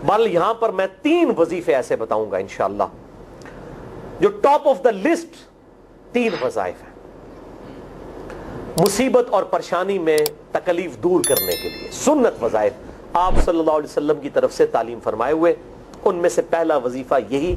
بل یہاں پر میں 3 وظیفے ایسے بتاؤں گا انشاءاللہ جو ٹاپ آف دا لسٹ 3 وظائف ہیں مصیبت اور پریشانی میں تکلیف دور کرنے کے لیے، سنت وظائف آپ صلی اللہ علیہ وسلم کی طرف سے تعلیم فرمائے ہوئے۔ ان میں سے پہلا وظیفہ یہی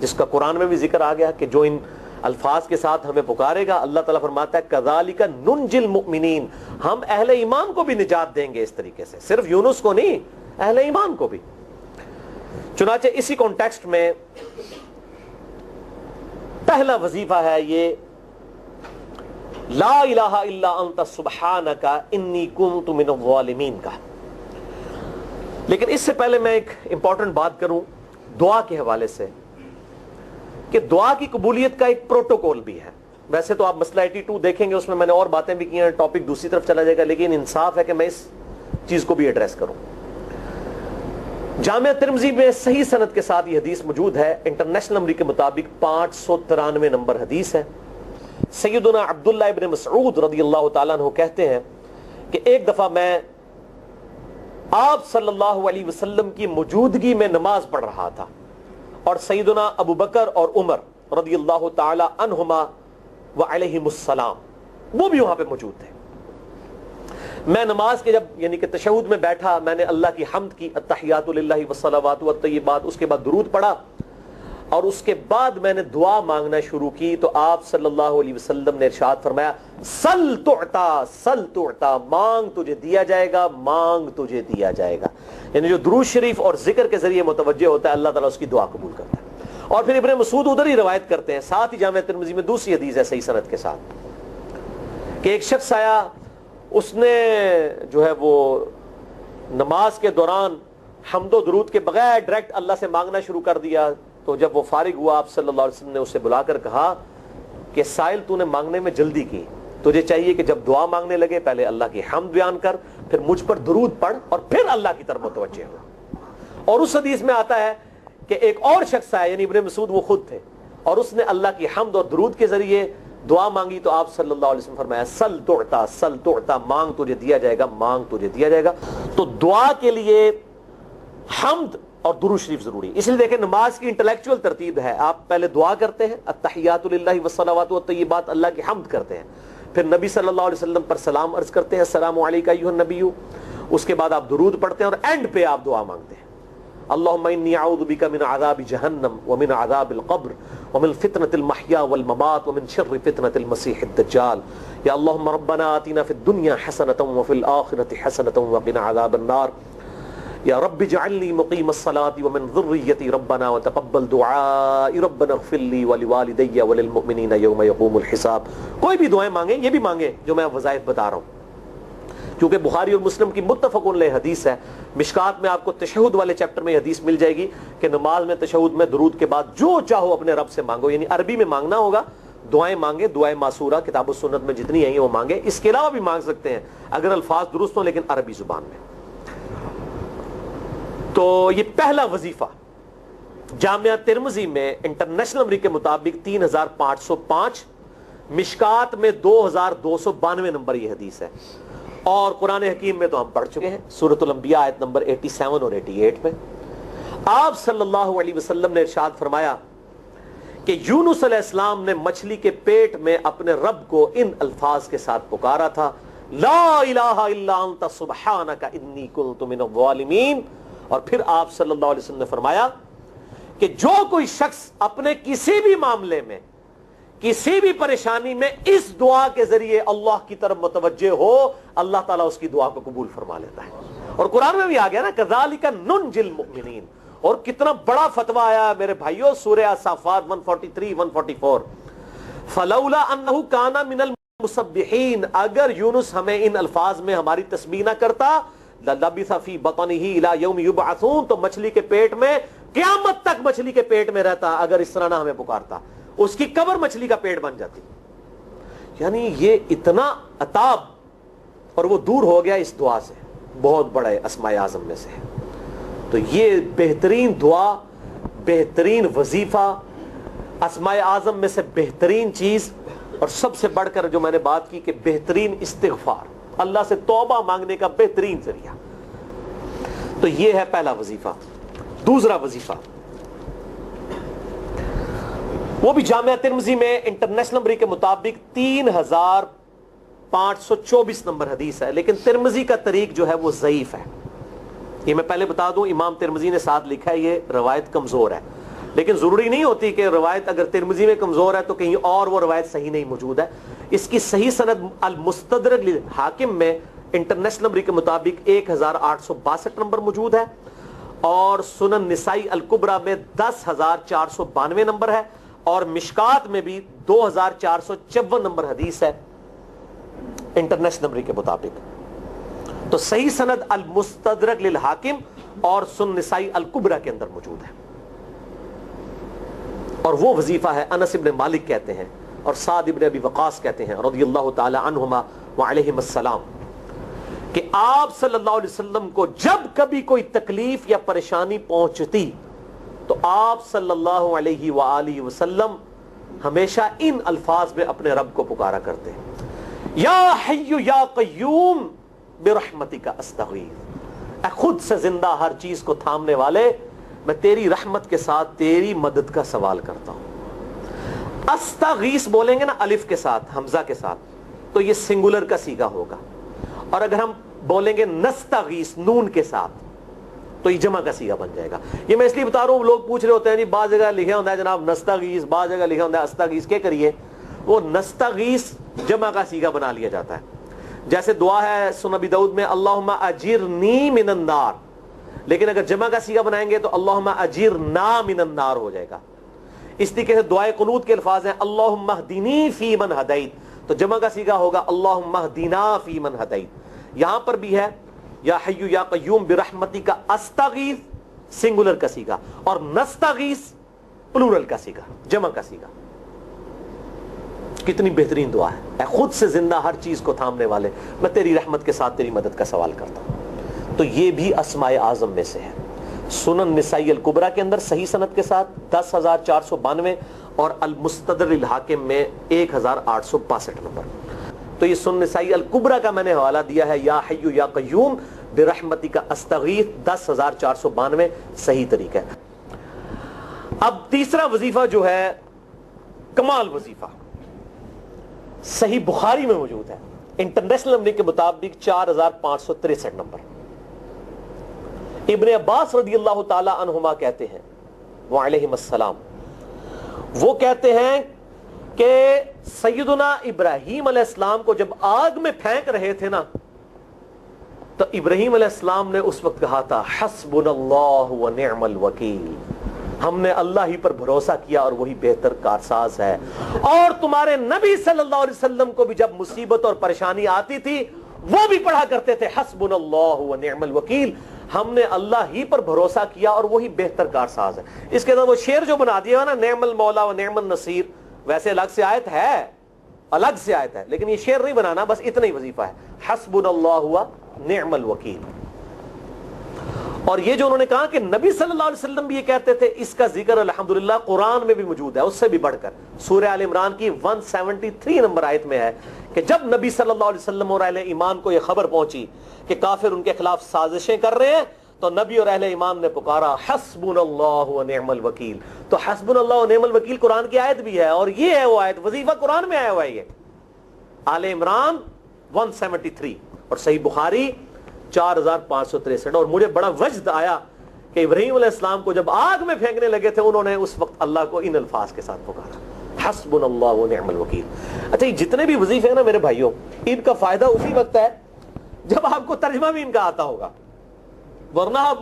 جس کا قرآن میں بھی ذکر آ گیا کہ جو ان الفاظ کے ساتھ ہمیں پکارے گا، اللہ تعالیٰ فرماتا ہے کذالک ننجی المؤمنین، ہم اہل ایمان کو بھی نجات دیں گے اس طریقے سے، صرف یونس کو نہیں، اہل ایمان کو بھی۔ چنانچہ اسی کانٹیکسٹ میں پہلا وظیفہ ہے یہ لا الہ الا انت سبحانک انی کنت من الظالمین کا۔ لیکن اس سے پہلے میں ایک امپورٹنٹ بات کروں دعا کے حوالے سے کہ دعا کی قبولیت کا ایک پروٹوکول بھی ہے۔ ویسے تو آپ مسئلہ 82 دیکھیں گے، اس میں میں نے اور باتیں بھی کی ہیں، ٹاپک دوسری طرف چلا جائے گا، لیکن انصاف ہے کہ میں اس چیز کو بھی ایڈریس کروں۔ جامعہ ترمذی میں صحیح سند کے ساتھ یہ حدیث موجود ہے، انٹرنیشنل نمبر کے مطابق 593 نمبر حدیث ہے۔ سیدنا عبداللہ ابن مسعود رضی اللہ تعالیٰ عنہ کہتے ہیں کہ ایک دفعہ میں آپ صلی اللہ علیہ وسلم کی موجودگی میں نماز پڑھ رہا تھا اور سیدنا ابو بکر اور عمر رضی اللہ تعالی عنہما وعلیہم السلام وہ بھی وہاں پہ موجود تھے۔ میں نماز کے جب یعنی کہ تشہد میں بیٹھا، میں نے اللہ کی حمد کی، التحیات للہ والصلوات والطیبات، اس کے بعد درود پڑھا اور اس کے بعد میں نے دعا مانگنا شروع کی تو آپ صلی اللہ علیہ وسلم نے ارشاد فرمایا سل تعطا سل تعطا، مانگ تجھے دیا جائے گا، مانگ تجھے دیا جائے گا۔ یعنی جو درود شریف اور ذکر کے ذریعے متوجہ ہوتا ہے اللہ تعالیٰ اس کی دعا قبول کرتا ہے۔ اور پھر ابن مسعود ادھر ہی روایت کرتے ہیں، ساتھ ہی جامعہ ترمذی میں دوسری حدیث ہے صحیح سند کے ساتھ کہ ایک شخص آیا، اس نے جو ہے وہ نماز کے دوران حمد و درود کے بغیر ڈائریکٹ اللہ سے مانگنا شروع کر دیا۔ تو جب وہ فارغ ہوا آپ صلی اللہ علیہ وسلم نے اسے بلا کر کہا کہ سائل تو نے مانگنے میں جلدی کی، تجھے چاہیے کہ جب دعا مانگنے لگے پہلے اللہ کی حمد بیان کر، پھر مجھ پر درود پڑھ اور پھر اللہ کی طرف متوجہ ہو۔ اور اس حدیث میں آتا ہے کہ ایک اور شخص آیا، یعنی ابن مسعود وہ خود تھے، اور اس نے اللہ کی حمد اور درود کے ذریعے دعا مانگی تو آپ صلی اللہ علیہ وسلم فرمایا سل تعطا سل تعطا، مانگ تجھے دیا جائے گا، مانگ تجھے دیا جائے گا۔ تو دعا کے لیے حمد اور درود شریف ضروری، اس لیے دیکھیں نماز کی انٹلیکچوئل ترتیب ہے، آپ پہلے دعا کرتے ہیں التحیات للہ والصلوات والطیبات، اللہ کی حمد کرتے ہیں، پھر نبی صلی اللہ علیہ وسلم پر سلام عرض کرتے ہیں السلام علیکہ ایھا النبی، اس کے بعد آپ درود پڑھتے ہیں اور اینڈ پہ آپ دعا مانگتے ہیں اللہم انی اعوذ بک من عذاب جہنم ومن عذاب القبر ومن فتنة المحیا والممات ومن شر فتنة المسیح الدجال، یا اللہم ربنا آتنا فی الدنیا حسنة وفی الآخرة حسنة وقنا عذاب النار، یا رب اجعلنی مقیم الصلاة ومن ذریتی ربنا وتقبل دعائی ربنا اغفر لی ولوالدی وللمؤمنین یوم یقوم الحساب۔ کوئی بھی دعائیں مانگیں، یہ بھی مانگیں جو میں وظائف بتا رہا ہوں، کیونکہ بخاری اور مسلم کی متفق علیہ حدیث ہے۔ مشکات میں آپ کو تشہد والے چیپٹر میں حدیث مل جائے گی کہ نماز میں تشہد میں درود کے بعد جو چاہو اپنے رب سے مانگو، یعنی عربی میں مانگنا ہوگا، دعائیں مانگے، دعائیں معصورہ کتاب و سنت میں جتنی ہیں وہ مانگے، اس کے علاوہ بھی مانگ سکتے ہیں اگر الفاظ درست ہوں لیکن عربی زبان میں۔ تو یہ پہلا وظیفہ جامعہ ترمذی میں انٹرنیشنل نمبر کے مطابق 3505، مشکات میں 2292 نمبر یہ حدیث ہے، اور قرآن حکیم میں تو ہم پڑھ چکے ہیں سورۃ الانبیاء آیت نمبر 87 اور 88 میں آپ صلی اللہ علیہ وسلم نے ارشاد فرمایا کہ یونس علیہ السلام نے مچھلی کے پیٹ میں اپنے رب کو ان الفاظ کے ساتھ پکارا تھا لا الہ الا انت سبحانک انی کنت من الظالمین، اور پھر آپ صلی اللہ علیہ وسلم نے فرمایا کہ جو کوئی شخص اپنے کسی بھی معاملے میں، کسی بھی پریشانی میں اس دعا کے ذریعے اللہ کی طرف متوجہ ہو، اللہ تعالیٰ اس کی دعا کو قبول فرما لیتا ہے۔ اور قرآن میں بھی آ گیا نا کذالک ننجی المؤمنین، اور کتنا بڑا فتویٰ آیا میرے بھائیوں، سورہ صافات 143 144 فلولا انہ کان من المسبحین، اگر یونس ہمیں ان الفاظ میں ہماری تسبیح نہ کرتا للبث فی بطنہ الی یوم یبعثون، تو مچھلی کے پیٹ میں قیامت تک مچھلی کے پیٹ میں رہتا اگر اس طرح نہ ہمیں پکارتا، اس کی قبر مچھلی کا پیٹ بن جاتی۔ یعنی یہ اتنا عطاب، اور وہ دور ہو گیا اس دعا سے، بہت بڑے اسماء اعظم میں سے ہے۔ تو یہ بہترین دعا، بہترین وظیفہ، اسماء اعظم میں سے بہترین چیز، اور سب سے بڑھ کر جو میں نے بات کی کہ بہترین استغفار، اللہ سے توبہ مانگنے کا بہترین ذریعہ۔ تو یہ ہے پہلا وظیفہ۔ دوسرا وظیفہ وہ بھی جامعہ ترمذی میں انٹرنیشنل نمبر کے مطابق 3524 نمبر حدیث ہے، لیکن ترمذی کا طریق جو ہے وہ ضعیف ہے. یہ میں پہلے بتا دوں، امام ترمذی نے ساتھ لکھا ہے یہ روایت کمزور ہے، لیکن ضروری نہیں ہوتی کہ روایت اگر ترمذی میں کمزور ہے تو کہیں اور وہ روایت صحیح نہیں موجود ہے. اس کی صحیح سند المستدرک للحاکم میں انٹرنیشنل نمبر کے مطابق 1862 نمبر موجود ہے، اور سنن نسائی الکبریٰ میں 10492 نمبر ہے، اور مشکات میں بھی 2454 نمبر حدیث ہے انٹرنیشنل نمبر کے مطابق. تو صحیح سند المستدرک للحاکم اور سنن نسائی الکبریٰ کے اندر موجود ہے. اور وہ وظیفہ ہے انس ابن مالک کہتے ہیں اور سعد ابن ابی وقاص کہتے ہیں رضی اللہ تعالی عنہما وعلیہم السلام کہ آپ صلی اللہ علیہ وسلم کو جب کبھی کوئی تکلیف یا پریشانی پہنچتی تو آپ صلی اللہ علیہ وآلہ وسلم ہمیشہ ان الفاظ میں اپنے رب کو پکارا کرتے ہیں، یا حی یا قیوم برحمتک استغیث، اے خود سے زندہ ہر چیز کو تھامنے والے، میں تیری رحمت کے ساتھ تیری مدد کا سوال کرتا ہوں. استغیث بولیں گے نا الف کے ساتھ حمزہ کے ساتھ تو یہ سنگولر کا صیغہ ہوگا، اور اگر ہم بولیں گے نستغیث نون کے ساتھ تو یہ جمع کا صیغہ بن جائے گا. یہ میں اس لیے بتا رہا ہوں، لوگ پوچھ رہے ہوتے ہیں جی بعض جگہ لکھا ہوتا ہے جناب نستغیث، بعض جگہ لکھا ہوتا ہے استغیث، کیا کریے؟ وہ نستغیث جمع کا صیغہ بنا لیا جاتا ہے. جیسے دعا ہے سنن ابی داؤد میں اللہم اجرنی من النار، لیکن اگر جمع کا صیغہ بنائیں گے تو اللہم اجرنا من النار ہو جائے گا. اس طریقے سے دعائے قنوت کے الفاظ ہیں اللہم اہدنی فی من ہدیت، تو جمع کا صیغہ ہوگا اللہم اہدنا فی من ہدیت. یہاں پر بھی ہے یا حی یا قیوم برحمتک استغیث سنگولر کا صیغہ، اور نستغیث پلورل کا صیغہ، جمع کا صیغہ. کتنی بہترین دعا ہے، اے خود سے زندہ ہر چیز کو تھامنے والے، میں تیری رحمت کے ساتھ تیری مدد کا سوال کرتا ہوں. تو یہ بھی اسماء اعظم میں سے ہے. سنن نسائی الکبریٰ کے اندر صحیح سند کے ساتھ 10492 اور المستدرک للحاکم میں 1862 نمبر. تو یہ سنن نسائی الکبریٰ کا میں نے حوالہ دیا ہے، یا حی یا قیوم برحمتک استغیث 10492 صحیح طریقہ ہے. اب تیسرا وظیفہ جو ہے کمال وظیفہ صحیح بخاری میں موجود ہے انٹرنیشنل نمبر کے مطابق 4563 نمبر. ابن عباس رضی اللہ تعالی عنہما کہتے ہیں وعلیہم السلام، وہ کہتے ہیں کہ سیدنا ابراہیم علیہ السلام کو جب آگ میں پھینک رہے تھے نا تو ابراہیم علیہ السلام نے اس وقت کہا تھا حسبنا اللہ ونعم الوکیل، ہم نے اللہ ہی پر بھروسہ کیا اور وہی بہتر کارساز ہے. اور تمہارے نبی صلی اللہ علیہ وسلم کو بھی جب مصیبت اور پریشانی آتی تھی وہ بھی پڑھا کرتے تھے حسبنا اللہ ونعم الوکیل، ہم نے اللہ ہی پر بھروسہ کیا اور وہی بہتر کارساز ہے. اس کے اندر وہ شعر جو بنا دیا نا نعم المولا و نعم النصیر، ویسے الگ سے آیت ہے، الگ سے آیت ہے، لیکن یہ شعر نہیں بنانا، بس اتنا ہی وظیفہ ہے حسبنا اللہ و نعم الوکیل. اور یہ جو انہوں نے کہا کہ نبی صلی اللہ علیہ وسلم بھی یہ کہتے تھے، اس کا ذکر الحمدللہ قرآن میں بھی موجود ہے، اس سے بھی بڑھ کر سورہ آل عمران کی 173 نمبر آیت میں ہے کہ جب نبی صلی اللہ علیہ وسلم اور اہل ایمان کو یہ خبر پہنچی کہ کافر ان کے خلاف سازشیں کر رہے ہیں تو نبی اور اہل ایمان نے پکارا حسبنا اللہ و نعم الوکیل. تو حسبنا اللہ و نعم الوکیل قرآن کی آیت بھی ہے، اور یہ ہے وہ آیت، وظیفہ قرآن میں آیا ہوا ہے. یہ آل عمران 173 اور صحیح بخاری 4563. اور مجھے بڑا وجد آیا کہ ابراہیم علیہ السلام کو جب آگ میں پھینکنے لگے تھے انہوں نے اس وقت اللہ کو ان الفاظ کے ساتھ پکارا حسبنا اللہ و نعم الوکیل. اچھا یہ جتنے بھی وظیفے ہیں نا میرے بھائیوں، ان کا فائدہ اسی وقت ہے جب آپ کو ترجمہ بھی ان کا آتا ہوگا، ورنہ آپ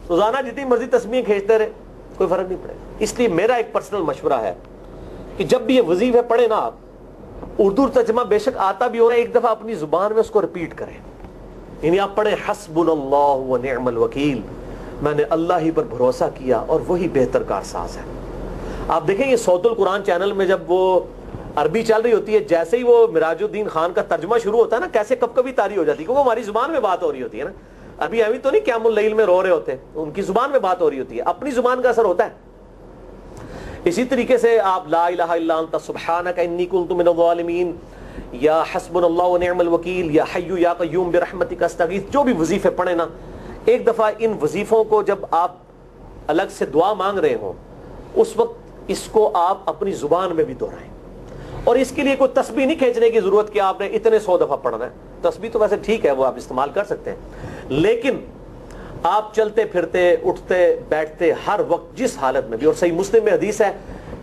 روزانہ جتنی مرضی تسبیح کھینچتے رہے کوئی فرق نہیں پڑے گا. اس لیے میرا ایک پرسنل مشورہ ہے کہ جب بھی یہ وظیفے پڑھے نا آپ، اردو ترجمہ بے شک آتا بھی ہو رہا ہے، ایک دفعہ اپنی زبان میں اس کو ریپیٹ کریں. یعنی آپ پڑھیں حسبنا اللہ و نعم الوکیل، میں نے اللہ ہی پر بھروسہ کیا اور وہی بہتر کارساز ہے. آپ دیکھیں یہ صوت القرآن چینل میں جب وہ عربی چل رہی ہوتی ہے، جیسے ہی وہ مراج الدین خان کا ترجمہ شروع ہوتا ہے نا، کیسے کب کبھی تاری ہو جاتی ہے، کیونکہ ہماری زبان میں بات ہو رہی ہوتی ہے نا. ابھی تو نہیں قیام اللیل میں رو رہے ہوتے، ان کی زبان میں بات ہو رہی ہوتی ہے، اپنی زبان کا اثر ہوتا ہے. اسی طریقے سے آپ لا الہ الا انت سبحانک انی کنت من الظالمین، یا حسبنا اللہ و نعم الوکیل، یا حی یا قیوم برحمتک استغیث، جو بھی وظیفے پڑھیں نا، ایک دفعہ ان وظیفوں کو جب آپ الگ سے دعا مانگ رہے ہوں اس وقت اس کو آپ اپنی زبان میں بھی دہرائیں. اور اس کے لیے کوئی تسبیح نہیں کھینچنے کی ضرورت کہ آپ نے اتنے 100 دفعہ پڑھنا ہے. تسبیح تو ویسے ٹھیک ہے, وہ آپ استعمال کر سکتے ہیں, لیکن آپ چلتے پھرتے اٹھتے بیٹھتے ہر وقت جس حالت میں بھی, اور صحیح مسلم میں حدیث ہے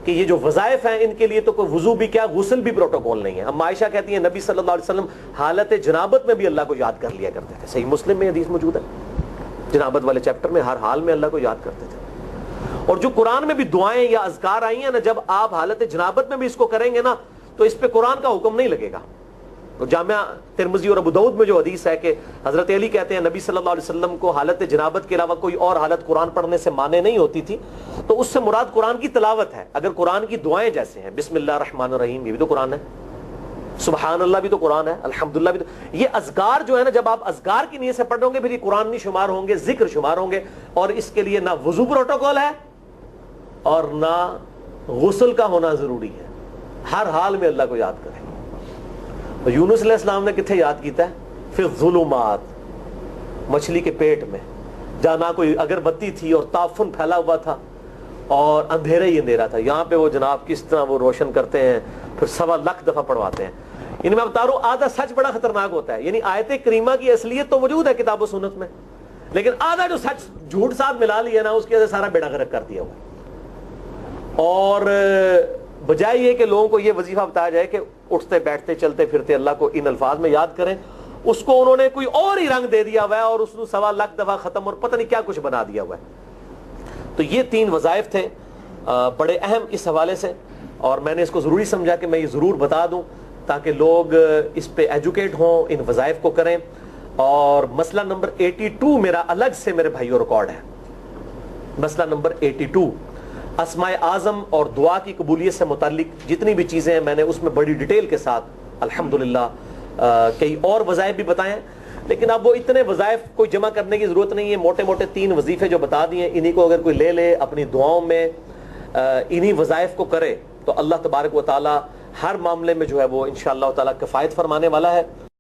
کہ یہ جو وظائف ہیں ان کے لیے تو کوئی وضو بھی کیا, غسل بھی پروٹوکول نہیں ہے. اب عائشہ کہتی ہیں نبی صلی اللہ علیہ وسلم حالت جنابت میں بھی اللہ کو یاد کر لیا کرتے تھے. صحیح مسلم میں حدیث موجود ہے, جنابت والے چیپٹر میں, ہر حال میں اللہ کو یاد کرتے تھے. اور جو قرآن میں بھی دعائیں یا اذکار آئی ہیں نا, جب آپ حالت جنابت میں بھی اس کو کریں گے نا تو اس پہ قرآن کا حکم نہیں لگے گا. تو جامعہ ترمذی اور ابو داؤد میں جو حدیث ہے کہ حضرت علی کہتے ہیں نبی صلی اللہ علیہ وسلم کو حالت جنابت کے علاوہ کوئی اور حالت قرآن پڑھنے سے مانے نہیں ہوتی تھی, تو اس سے مراد قرآن کی تلاوت ہے. اگر قرآن کی دعائیں جیسے ہیں بسم اللہ الرحمن الرحیم, یہ بھی تو قرآن ہے, سبحان اللہ بھی تو قرآن ہے, الحمدللہ بھی تو, یہ اذکار جو ہے نا جب آپ اذکار کی نیت سے پڑھو گے پھر یہ قرآن نہیں شمار ہوں گے, ذکر شمار ہوں گے. اور اس کے لیے نہ وضو پروٹوکول ہے اور نہ غسل کا ہونا ضروری ہے, ہر حال میں اللہ کو یاد کریں. یونس علیہ السلام نے کتنے یاد کیتا ہے, پھر ظلمات, مچھلی کے پیٹ میں, جہاں نہ کوئی اگربتی تھی اور تعفن پھیلا ہوا تھا اور اندھیرا ہی اندھیرا تھا, یہاں پہ وہ جناب کس طرح وہ روشن کرتے ہیں, پھر 1.25 دفعہ پڑھواتے ہیں. ان میں بتا رہا ہوں آدھا سچ بڑا خطرناک ہوتا ہے. یعنی آیت کریمہ کی اصلیت تو موجود ہے کتاب و سنت میں, لیکن آدھا جو سچ جھوٹ ساتھ ملا لیا نا اس کی وجہ سے سارا بیڑا غرق کر دیا ہوا. اور بجائے یہ کہ لوگوں کو یہ وظیفہ بتایا جائے کہ اٹھتے بیٹھتے چلتے پھرتے اللہ کو ان الفاظ میں یاد کریں, اس کو انہوں نے کوئی اور ہی رنگ دے دیا ہوا ہے اور اس کو 1.25 دفعہ ختم اور پتہ نہیں کیا کچھ بنا دیا ہوا ہے. تو یہ 3 وظائف تھے بڑے اہم اس حوالے سے, اور میں نے اس کو ضروری سمجھا کہ میں یہ ضرور بتا دوں تاکہ لوگ اس پہ ایجوکیٹ ہوں, ان وظائف کو کریں. اور مسئلہ نمبر 82 میرا الگ سے میرے بھائیوں ریکارڈ ہے. مسئلہ نمبر 82 اسماء اعظم اور دعا کی قبولیت سے متعلق جتنی بھی چیزیں ہیں میں نے اس میں بڑی ڈیٹیل کے ساتھ الحمدللہ کئی اور وظائف بھی بتائے ہیں, لیکن اب وہ اتنے وظائف کوئی جمع کرنے کی ضرورت نہیں ہے. موٹے موٹے 3 وظیفے جو بتا دیے انہی کو اگر کوئی لے لے اپنی دعاؤں میں انہی وظائف کو کرے تو اللہ تبارک و تعالی ہر معاملے میں جو ہے وہ انشاءاللہ تعالی کفایت فرمانے والا ہے.